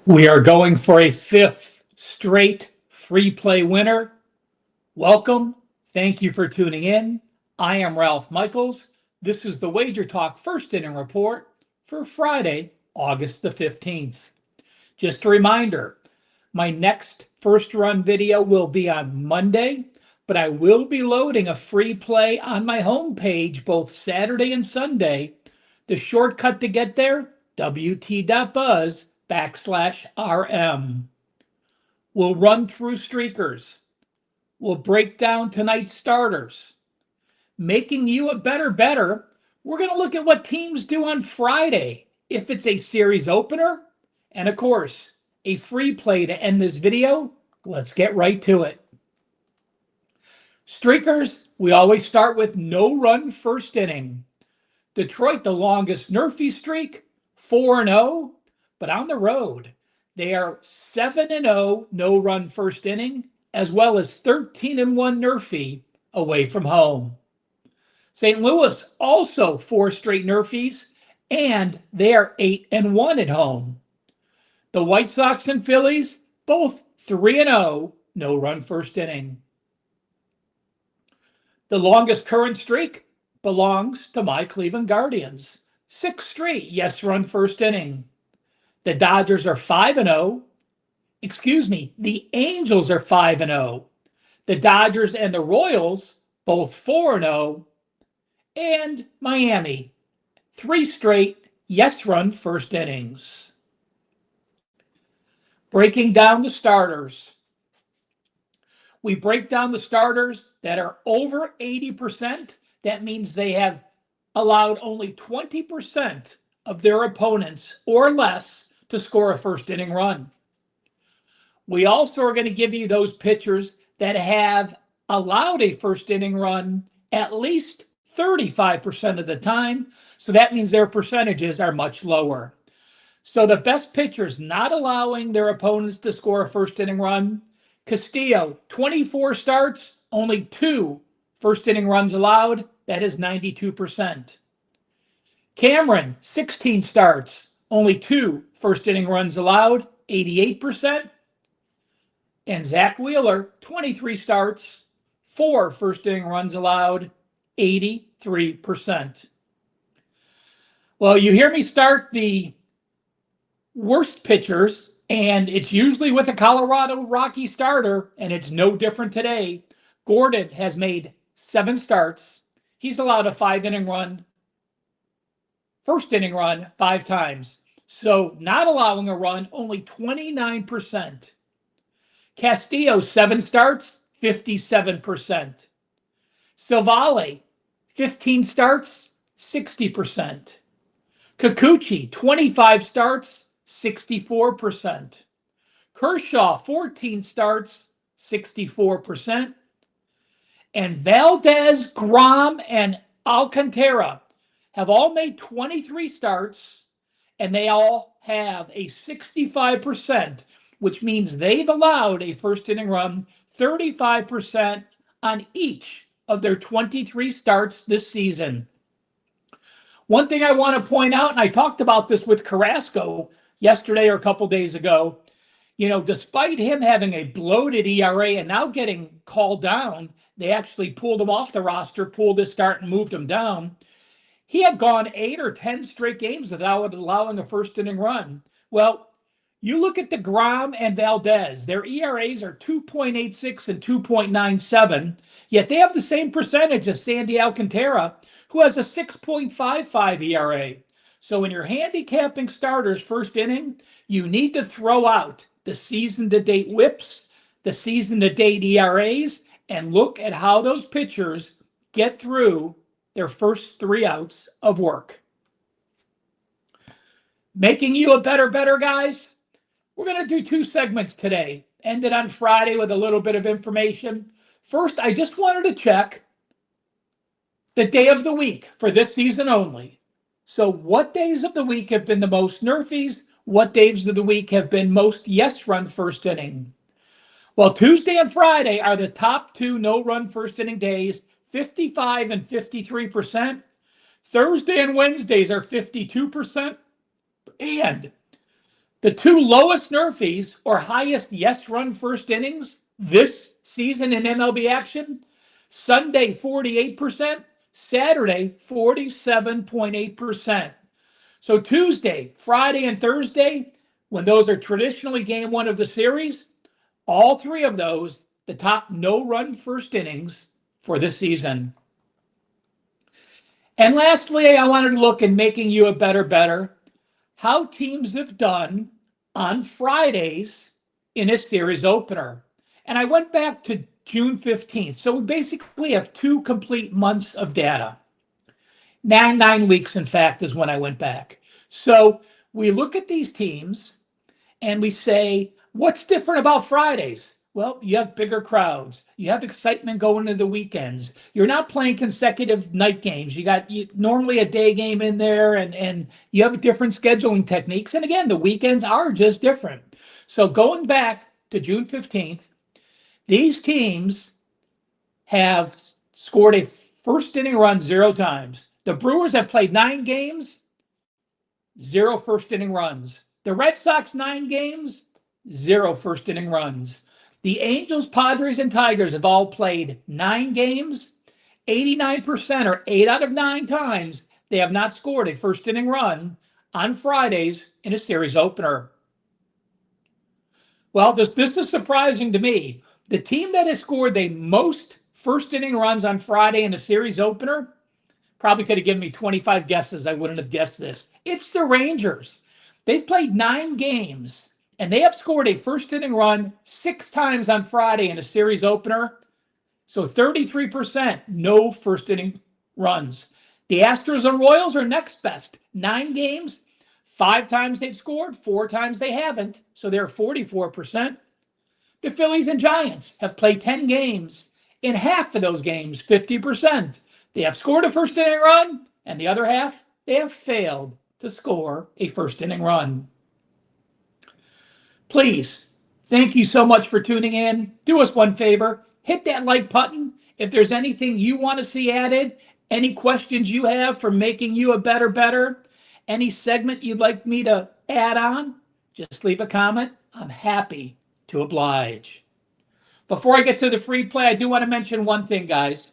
We are going for a fifth straight free play winner. Welcome. Thank you for tuning in. I am Ralph Michaels. This is the Wager Talk First Inning Report for Friday, August the 15th. Just a reminder, my next first run video will be on Monday, but I will be loading a free play on my homepage both Saturday and Sunday. The shortcut to get there, wt.buzz/RM. We'll run through streakers. We'll break down tonight's starters. Making you a better bettor, we're going to look at what teams do on Friday, if it's a series opener, and of course, a free play to end this video. Let's get right to it. Streakers, we always start with no run first inning. Detroit, the longest NRFI streak, 4-0, but on the road, they are 7-0 no-run first inning, as well as 13-1 NRFI away from home. St. Louis, also 4 straight NRFIs, and they are 8-1 at home. The White Sox and Phillies, both 3-0 no-run first inning. The longest current streak belongs to my Cleveland Guardians. 6 straight yes-run first inning. The Dodgers are 5-0. The Angels are 5-0. The Dodgers and the Royals, both 4-0. And Miami, 3 straight yes-run first innings. Breaking down the starters. We break down the starters that are over 80%. That means they have allowed only 20% of their opponents or less to score a first inning run. We also are going to give you those pitchers that have allowed a first inning run at least 35% of the time. So that means their percentages are much lower. So the best pitchers not allowing their opponents to score a first inning run: Castillo, 24 starts, only 2 first inning runs allowed. That is 92%. Cameron, 16 starts, only 2 first inning runs allowed, 88%. And Zach Wheeler, 23 starts, 4 first inning runs allowed, 83%. Well, you hear me start the worst pitchers, and it's usually with a Colorado Rocky starter, and it's no different today. Gordon has made 7 starts. He's allowed a 5-inning run, first inning run 5 times. So not allowing a run, only 29%. Castillo, 7 starts, 57%. Silvale, 15 starts, 60%. Kikuchi, 25 starts, 64%. Kershaw, 14 starts, 64%. And Valdez, Grom, and Alcantara have all made 23 starts, and they all have a 65%, which means they've allowed a first inning run 35% on each of their 23 starts this season. One thing I want to point out, and I talked about this with Carrasco yesterday or a couple days ago, despite him having a bloated ERA and now getting called down, they actually pulled him off the roster, pulled his start, and moved him down. He had gone 8 or 10 straight games without allowing a first inning run. Well, you look at the Grom and Valdez, their ERAs are 2.86 and 2.97, yet they have the same percentage as Sandy Alcantara, who has a 6.55 ERA. So when you're handicapping starters first inning, you need to throw out the season-to-date whips, the season-to-date ERAs, and look at how those pitchers get through their first 3 outs of work. Making you a better bettor, guys. We're going to do 2 segments today. Ended on Friday with a little bit of information. First, I just wanted to check the day of the week for this season only. So what days of the week have been the most NRFIs? What days of the week have been most yes-run first inning? Well, Tuesday and Friday are the top 2 no-run first inning days, 55 and 53%. Thursday and Wednesdays are 52%. And The two lowest NRFIs or highest yes run first innings this season in MLB action, Sunday 48%, Saturday 47.8%. So Tuesday, Friday, and Thursday, when those are traditionally game one of the series, all three of those, the top no-run first innings for this season. And lastly, I wanted to look at making you a better, how teams have done on Fridays in a series opener. And I went back to June 15th. So we basically have 2 complete months of data. 9 weeks, in fact, is when I went back. So we look at these teams and we say, what's different about Fridays? Well, you have bigger crowds. You have excitement going into the weekends. You're not playing consecutive night games. You got normally a day game in there, and you have different scheduling techniques. And again, the weekends are just different. So going back to June 15th, these teams have scored a first inning run 0 times. The Brewers have played 9 games, 0 first inning runs. The Red Sox 9 games, 0 first inning runs. The Angels, Padres, and Tigers have all played 9 games. 89%, or 8 out of 9 times, they have not scored a first inning run on Fridays in a series opener. Well, this is surprising to me. The team that has scored the most first inning runs on Friday in a series opener probably could have given me 25 guesses. I wouldn't have guessed this. It's the Rangers. They've played 9 games, and they have scored a first inning run 6 times on Friday in a series opener. So 33%, no first inning runs. The Astros and Royals are next best. 9 games, 5 times they've scored, 4 times they haven't. So they're 44%. The Phillies and Giants have played 10 games. In half of those games, 50%. They have scored a first inning run, and the other half, they have failed to score a first inning run. Please, thank you so much for tuning in. Do us one favor, hit that like button. If there's anything you want to see added, any questions you have for making you a better, any segment you'd like me to add on, just leave a comment. I'm happy to oblige. Before I get to the free play, I do want to mention one thing, guys.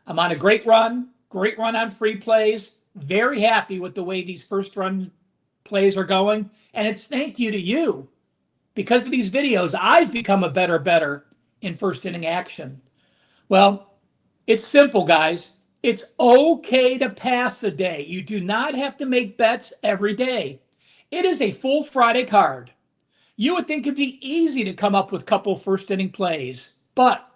I'm on a great run on free plays. Very happy with the way these first run plays are going. And it's thank you to you. Because of these videos, I've become a better in first inning action. Well, it's simple, guys. It's okay to pass a day. You do not have to make bets every day. It is a full Friday card. You would think it'd be easy to come up with a couple first inning plays, but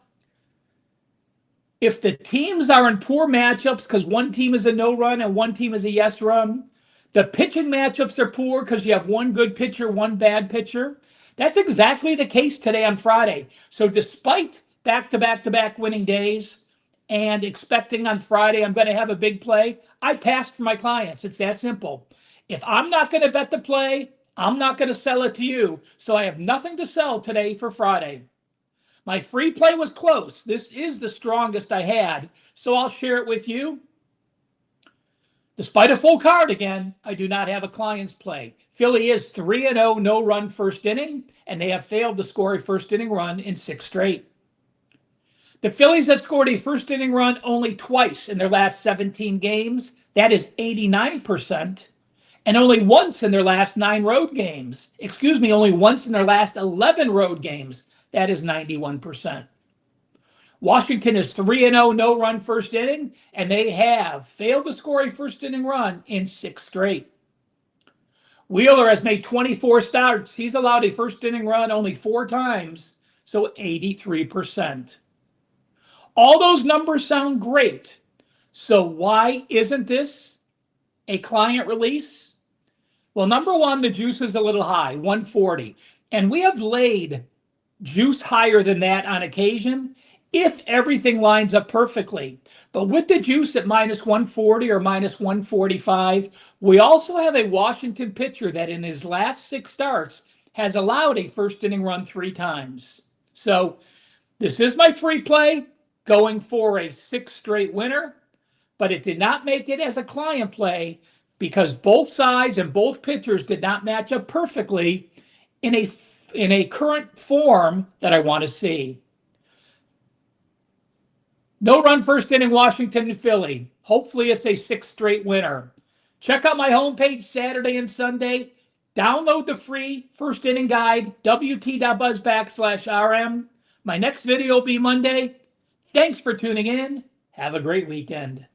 if the teams are in poor matchups because one team is a no run and one team is a yes run, the pitching matchups are poor because you have one good pitcher, one bad pitcher. That's exactly the case today on Friday. So despite back-to-back winning days and expecting on Friday I'm going to have a big play, I passed for my clients. It's that simple. If I'm not going to bet the play, I'm not going to sell it to you. So I have nothing to sell today for Friday. My free play was close. This is the strongest I had, so I'll share it with you. Despite a full card again, I do not have a client's play. Philly is 3-0 no-run first inning, and they have failed to score a first inning run in 6 straight. The Phillies have scored a first inning run only twice in their last 17 games. That is 89%. And only once in their last 9 road games. Only once in their last 11 road games. That is 91%. Washington is 3-0 no-run first inning, and they have failed to score a first inning run in 6 straight. Wheeler has made 24 starts. He's allowed a first inning run only 4 times, so 83%. All those numbers sound great. So why isn't this a client release? Well, number one, the juice is a little high, 140. And we have laid juice higher than that on occasion if everything lines up perfectly. But with the juice at minus 140 or minus 145, we also have a Washington pitcher that in his last 6 starts has allowed a first inning run 3 times. So this is my free play going for a 6 straight winner, but it did not make it as a client play because both sides and both pitchers did not match up perfectly in a current form that I want to see. No run first inning, Washington and Philly. Hopefully it's a 6th straight winner. Check out my homepage Saturday and Sunday. Download the free first inning guide, wt.buzz/RM. My next video will be Monday. Thanks for tuning in. Have a great weekend.